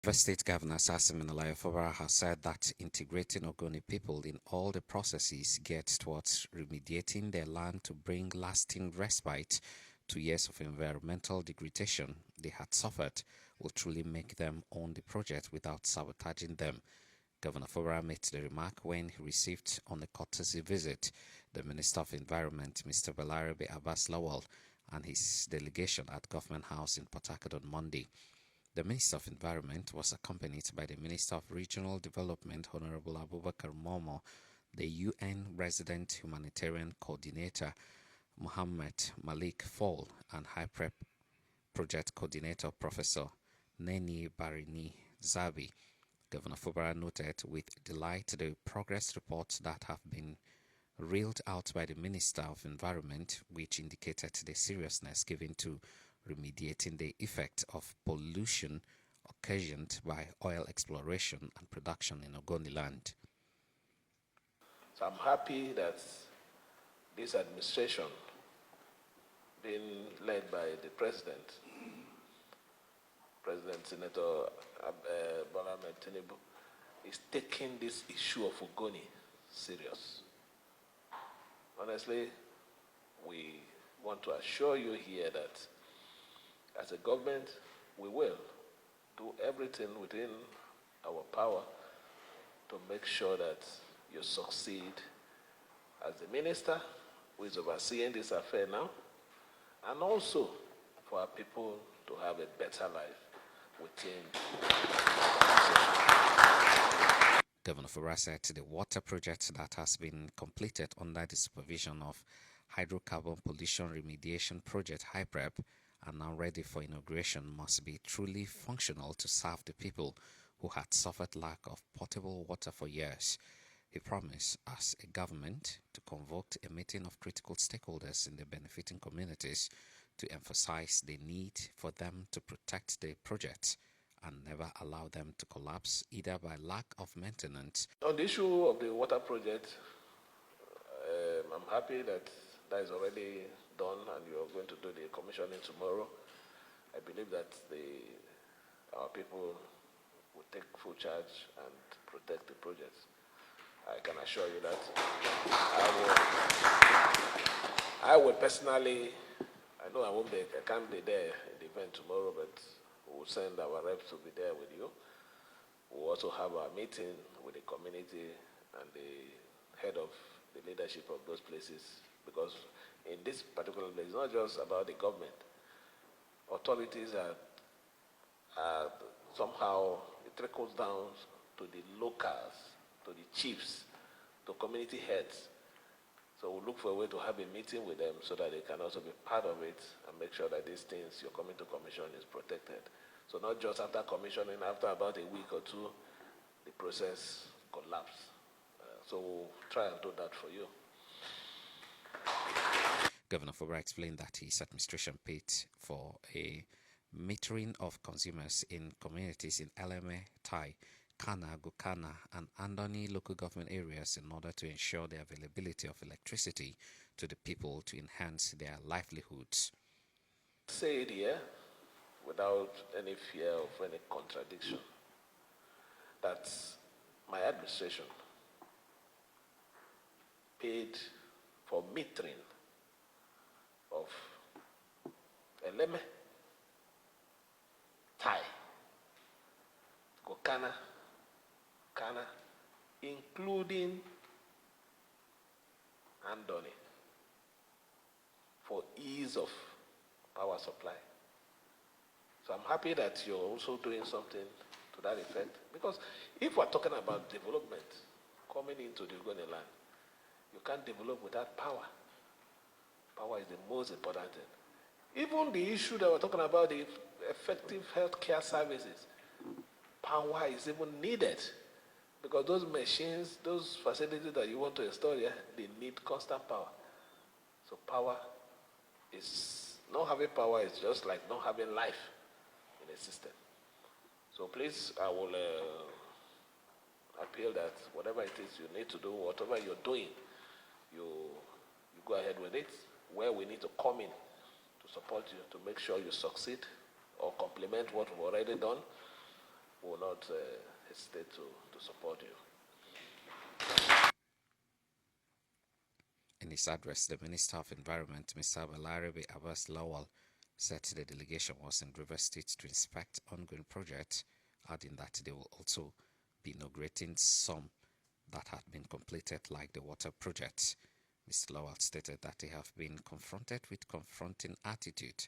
First State Governor Siminalayi Fubara has said that integrating Ogoni people in all the processes gets towards remediating their land to bring lasting respite to years of environmental degradation they had suffered will truly make them own the project without sabotaging them. Governor Fubara made the remark when he received on a courtesy visit the Minister of Environment, Mr. Balarabe Abbas Lawal, and his delegation at Government House in Port Harcourt on Monday. The Minister of Environment was accompanied by the Minister of Regional Development, Honorable Abubakar Momoh, the UN Resident Humanitarian Coordinator, Mohamed, Malick, and HYPREP Project Coordinator, Professor Nenibarini, Zabbey. Governor Fubara noted with delight the progress reports that have been reeled out by the Minister of Environment, which indicated the seriousness given to remediating the effect of pollution occasioned by oil exploration and production in Ogoniland. So I'm happy that this administration, being led by the President Senator Balarabe, is taking this issue of Ogoni serious. Honestly, we want to assure you here that as a government, we will do everything within our power to make sure that you succeed as the minister who is overseeing this affair now, and also for our people to have a better life within. Governor Fubara said the water project that has been completed under the supervision of Hydrocarbon Pollution Remediation Project HYPREP and now ready for inauguration must be truly functional to serve the people who had suffered lack of potable water for years. He promised, as a government, to convoke a meeting of critical stakeholders in the benefiting communities to emphasize the need for them to protect the project and never allow them to collapse either by lack of maintenance. On the issue of the water project, I'm happy that is already done and you're going to do the commissioning tomorrow. I believe that our people will take full charge and protect the project. I can assure you that I will personally, I know I can't be there in the event tomorrow, but we'll send our reps to be there with you. We'll also have a meeting with the community and the head of the leadership of those places, because in this particular place, it's not just about the government. Authorities are somehow, it trickles down to the locals, to the chiefs, to community heads. So we'll look for a way to have a meeting with them so that they can also be part of it and make sure that these things you're coming to commission is protected. So not just after commissioning, after about a week or two, the process collapsed. So we'll try and do that for you. Governor Fubara explained that his administration paid for a metering of consumers in communities in Eleme, Tai, Kana, Gukana, and Andoni local government areas in order to ensure the availability of electricity to the people to enhance their livelihoods. Say it here without any fear of any contradiction that my administration paid for metering of Eleme, Tai, Gokana, Kana, including Andoni, for ease of power supply. So I'm happy that you're also doing something to that effect, because if we're talking about development coming into the Ogoniland, you can't develop without power. Power is the most important thing. Even the issue that we're talking about, the effective healthcare services, power is even needed, because those machines, those facilities that you want to install here, they need constant power. So power is, not having power is just like not having life in a system. So please, I will appeal that whatever it is you need to do, whatever you're doing, you go ahead with it. Where we need to come in to support you, to make sure you succeed or complement what we've already done, we will not not hesitate to support you. In his address, the Minister of Environment, Mr. Balarabe Abbas Lawal, said the delegation was in River State to inspect ongoing projects, adding that they will also be inaugurating some that had been completed, like the water project. Mr. Lawal stated that they have been confronted with confronting attitude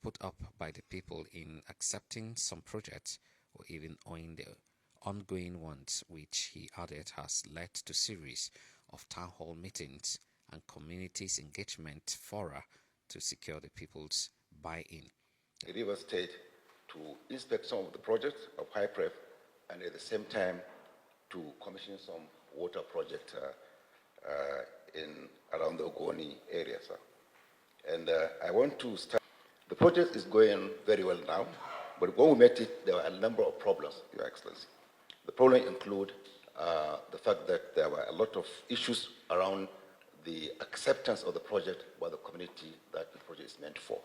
put up by the people in accepting some projects or even owing the ongoing ones, which he added has led to series of town hall meetings and communities engagement fora to secure the people's buy-in. River State to inspect some of the projects of HYPREP and at the same time to commission some water project around the Ogoni area, sir. And I want to start. The project is going very well now, but when we met it, there were a number of problems, Your Excellency. The problem include the fact that there were a lot of issues around the acceptance of the project by the community that the project is meant for.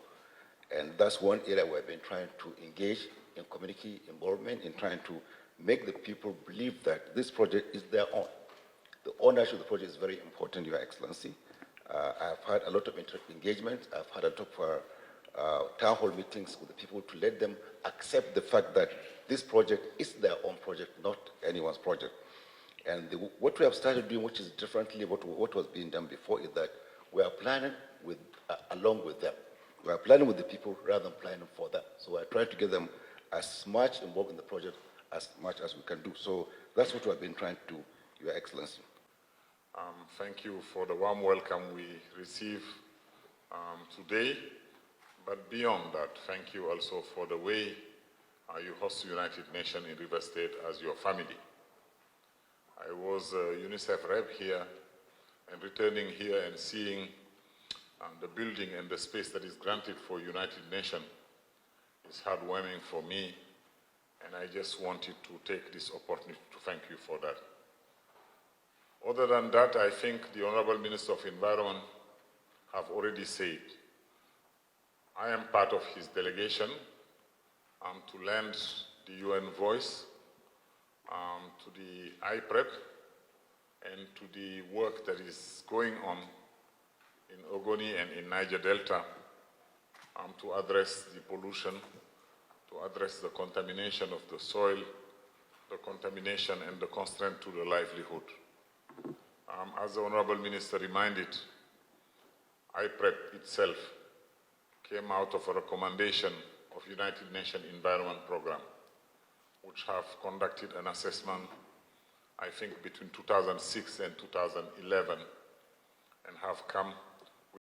And that's one area we've been trying to engage in community involvement, in trying to make the people believe that this project is their own. The ownership of the project is very important, Your Excellency. I've had a lot of engagement. I've had a lot of town hall meetings with the people to let them accept the fact that this project is their own project, not anyone's project. And what we have started doing, which is differently what was being done before, is that we are planning along with them. We are planning with the people rather than planning for them. So we are trying to get them as much involved in the project as much as we can do. So that's what we have been trying to do, Your Excellency. Thank you for the warm welcome we receive today. But beyond that, thank you also for the way you host the United Nations in River State as your family. I was UNICEF rep here, and returning here and seeing the building and the space that is granted for United Nations is heartwarming for me, and I just wanted to take this opportunity to thank you for that. Other than that, I think the Honorable Minister of Environment have already said, I am part of his delegation to lend the UN voice to the HYPREP and to the work that is going on in Ogoni and in Niger Delta to address the pollution, to address the contamination of the soil, the contamination and the constraint to the livelihood. As the Honorable Minister reminded, HYPREP itself came out of a recommendation of United Nations Environment Programme, which have conducted an assessment, I think, between 2006 and 2011, and have come